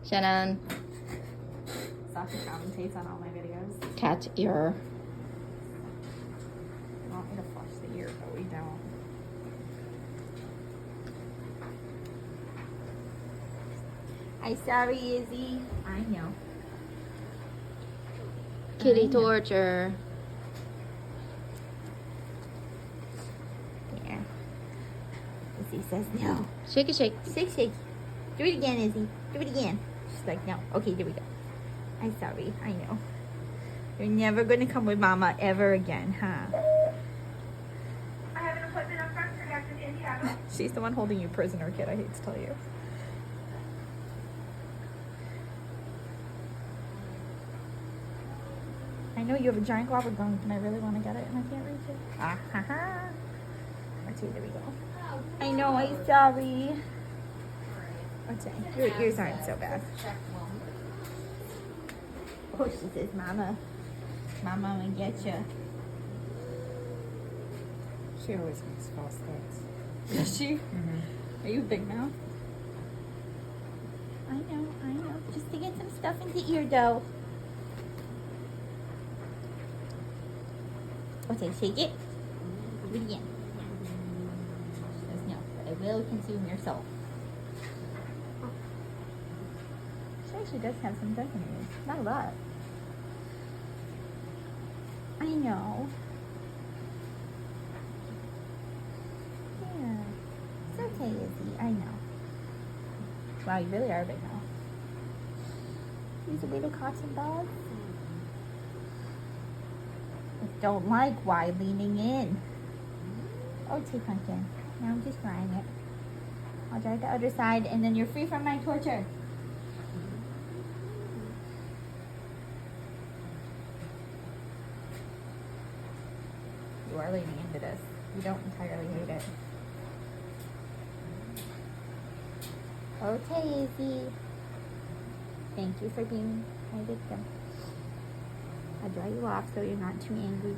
Shannon, Sasha commentates on all my videos. cat ear. You want me to flush the ear, but we don't. I'm sorry, Izzy. I know. Kitty I know. torture. Yeah. Izzy says no. Shake it, shake. Shake, shake. Do it again, Izzy. Do it again. She's like, no. Okay, there we go. I'm sorry. I know. You're never going to come with Mama ever again, huh? I have an appointment up front for Dr. Santiago. She's the one holding you prisoner, kid. I hate to tell you. I know you have a giant guava gunk and I really want to get it and I can't reach it. Ah, ha, ha. Okay, there we go. I know, I'm sorry. Okay, your ears aren't so bad. Oh, she says, Mama. Mama, I'm gonna get you. She always makes false starts. Does she? Mm-hmm. Are you big now? I know. Just to get some stuff into ear dough. Okay, shake it. Do it again. She says no, but it will consume your soul. She actually does have some definitely. Not a lot. I know. Yeah. It's okay, Izzy. I know. Wow, you really are big now. These are little cotton dogs. I don't like why leaning in. Okay, pumpkin. Now I'm just drying it. I'll dry the other side and then you're free from my torture. You are leaning into this. You don't entirely hate it. Okay, Izzy. Thank you for being my victim. I'll dry you off so you're not too angry.